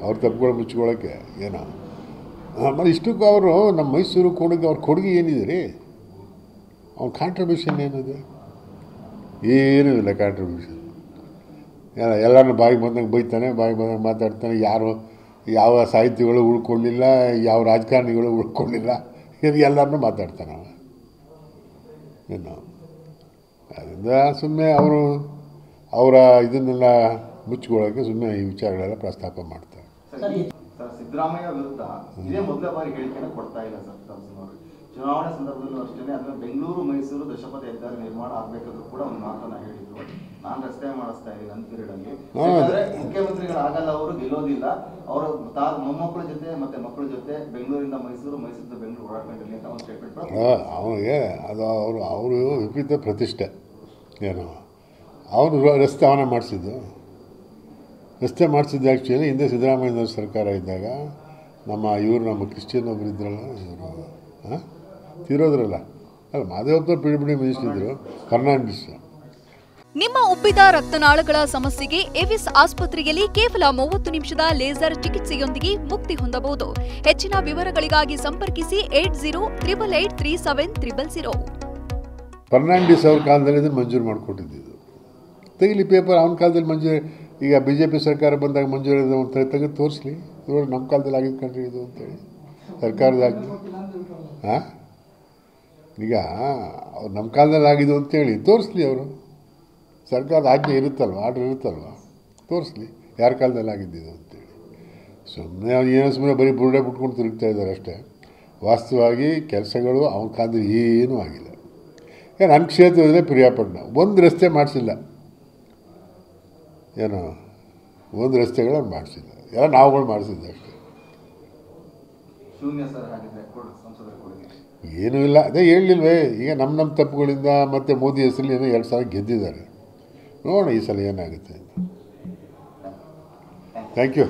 ಅವ್ರ ತಪ್ಪುಗಳು ಮುಚ್ಕೊಳ್ಳೋಕ್ಕೆ ಏನೋ ಆಮೇಲೆ ಇಷ್ಟಕ್ಕೂ ಅವರು ನಮ್ಮ ಮೈಸೂರು ಅವ್ರ ಕೊಡುಗೆ ಏನಿದೆ ರೀ, ಅವ್ನ ಕಾಂಟ್ರಿಬ್ಯೂಷನ್ ಏನಿದೆ? ಏನೂ ಇಲ್ಲ ಕಾಂಟ್ರಿಬ್ಯೂಷನ್. ಎಲ್ಲರನ್ನೂ ಬಾಯಿಗೆ ಬಂದಂಗೆ ಬೈತಾನೆ, ಬಾಯಿಗೆ ಬಂದಂಗೆ ಮಾತಾಡ್ತಾನೆ. ಯಾವ ಸಾಹಿತಿಗಳು ಉಳ್ಕೊಳ್ಳಿಲ್ಲ, ಯಾವ ರಾಜಕಾರಣಿಗಳು ಉಳ್ಕೊಳ್ಳಿಲ್ಲ, ಎಲ್ಲರನ್ನೂ ಮಾತಾಡ್ತಾನೆ ಅವ. ಏನು ಅದರಿಂದ ಸುಮ್ಮನೆ ಅವರ ಇದನ್ನೆಲ್ಲ ಮುಚ್ಕೊಳ್ಳೋಕ್ಕೆ ಸುಮ್ಮನೆ ಈ ವಿಚಾರಗಳೆಲ್ಲ ಪ್ರಸ್ತಾಪ ಮಾಡ್ತಾರೆ. ಸಿದ್ದರಾಮಯ್ಯ ವಿರುದ್ಧ ಇದೇ ಮೊದಲ ಬಾರಿ ಹೇಳಿಕೆಯನ್ನು ಕೊಡ್ತಾ ಇಲ್ಲ ಸರ್. ಚುನಾವಣೆ ಸಂದರ್ಭದಲ್ಲೂ ಅಷ್ಟೇ, ಅದನ್ನ ಬೆಂಗಳೂರು ಮೈಸೂರು ದಶಪಥ ಹೆದ್ದಾರಿ ನಿರ್ಮಾಣ ಆಗಬೇಕಾದ್ರೂ ಕೂಡ ಒಂದು ಮಾತನ್ನ ಹೇಳಿದ್ರು, ನಾನು ರಸ್ತೆ ಮಾಡಿಸ್ತಾ ಇದ್ದೀನಿ ನನ್ನ ಪೀರಿಯಡ್ ಅಲ್ಲಿ. ಮುಖ್ಯಮಂತ್ರಿಗಳಾಗಲ್ಲ, ಅವರು ಗೆಲ್ಲೋದಿಲ್ಲ, ಅವರ ಮೊಮ್ಮಕ್ಕಳ ಜೊತೆ ಮತ್ತೆ ಮಕ್ಕಳ ಜೊತೆ ಬೆಂಗಳೂರಿಂದ ಮೈಸೂರು, ಮೈಸೂರಿಂದ ಬೆಂಗಳೂರು ಓಡಾಡ್ಕೊಂಡಿರಲಿ ಅಂತ ಒಂದು ಸ್ಟೇಟ್ಮೆಂಟ್. ಅವನಿಗೆ ಅದು ಅವರು ವಿಪರೀತ ಪ್ರತಿಷ್ಠೆ. ಏನು ಅವನು ರಸ್ತೆ ಅವನೇ ಮಾಡಿಸಿದ್ದು, ರಸ್ತೆ ಮಾಡಿಸಿದ್ದು ಆ್ಯಕ್ಚುಲಿ ಹಿಂದೆ ಸಿದ್ದರಾಮಯ್ಯನವ್ರ ಸರ್ಕಾರ ಇದ್ದಾಗ ನಮ್ಮ ಕ್ರಿಶ್ಚಿಯನ್ ಒಬ್ಬರು ಇದ್ರಲ್ಲ, ಇವರು ತೀರೋದ್ರಲ್ಲ, ಅಲ್ಲ ಮಾದೇವಪ್ಪ ಪಿಡಿಬಿಡಿ ಮಿನಿಸ್ಟರ್ ಫರ್ನಾಂಡಿಸ್. ನಿಮ್ಮ ಉಬ್ಬಿದ ರಕ್ತನಾಳಗಳ ಸಮಸ್ಯೆಗೆ ಎವಿಸ್ ಆಸ್ಪತ್ರೆಯಲ್ಲಿ ಕೇವಲ 30 ನಿಮಿಷದ ಲೇಸರ್ ಚಿಕಿತ್ಸೆಯೊಂದಿಗೆ ಮುಕ್ತಿ ಹೊಂದಬಹುದು. ಹೆಚ್ಚಿನ ವಿವರಗಳಿಗಾಗಿ ಸಂಪರ್ಕಿಸಿ 8088837000. ಫರ್ನಾಂಡಿಸ್ ಅವ್ರ ಕಾಲದಲ್ಲಿ ಇದನ್ನು ಮಂಜೂರು ಮಾಡಿಕೊಟ್ಟಿದ್ದು. ತೆಗಿಲಿ ಪೇಪರ್, ಅವನ ಕಾಲದಲ್ಲಿ ಮಂಜೂರು. ಈಗ BJP ಸರ್ಕಾರ ಬಂದಾಗ ಮಂಜೂರು ಅಂತ ತೆಗೆದು ತೋರಿಸ್ಲಿ, ಇವರು ನಮ್ಮ ಕಾಲದಲ್ಲಿ ಆಗಿದ್ದು ಕಂಡ್ರಿ ಇದು ಅಂತೇಳಿ ಸರ್ಕಾರದಾಗಿ. ಈಗ ಅವ್ರು ನಮ್ಮ ಕಾಲದಲ್ಲಿ ಆಗಿದ್ದು ಅಂತೇಳಿ ತೋರಿಸ್ಲಿ, ಅವರು ಸರ್ಕಾರದ ಆಜ್ಞೆ ಇರುತ್ತಲ್ವ, ಆರ್ಡ್ರ್ ಇರುತ್ತಲ್ವ, ತೋರಿಸ್ಲಿ ಯಾರ ಕಾಲದಲ್ಲಿ ಆಗಿದ್ದಿದ್ದು ಅಂತೇಳಿ. ಸುಮ್ಮನೆ ಅವ್ನು ಏನೋ ಸುಮ್ಮನೆ ಬರೀ ಬುರುಡೆ ಬಿಟ್ಕೊಂಡು ತಿರುಗ್ತಾ ಇದ್ದಾರೆ ಅಷ್ಟೇ. ವಾಸ್ತವವಾಗಿ ಕೆಲಸಗಳು ಅವನ ಕಾಲದಲ್ಲಿ ಏನೂ ಆಗಿಲ್ಲ. ನನ್ನ ಕ್ಷೇತ್ರದಲ್ಲೇ ಪ್ರಿಯಾಪಟ್ಟಣ ಒಂದು ರಸ್ತೆ ಮಾಡಿಸಿಲ್ಲ, ಏನೋ ಒಂದು ರಸ್ತೆಗಳನ್ನು ಮಾಡಿಸಿಲ್ಲ, ಎಲ್ಲ ನಾವುಗಳು ಮಾಡಿಸಿದ್ದೆ ಅಷ್ಟೇ. ಏನೂ ಇಲ್ಲ. ಅದೇ ಹೇಳಲಿಲ್ವೇ, ಈಗ ನಮ್ಮ ತಪ್ಪುಗಳಿಂದ ಮತ್ತು ಮೋದಿ ಹೆಸರಲ್ಲಿ ಏನೋ 2 ಸಲ ಗೆದ್ದಿದ್ದಾರೆ. ನೋಡೋಣ ಈ ಸಲ ಏನಾಗುತ್ತೆ ಅಂತ. Thank you.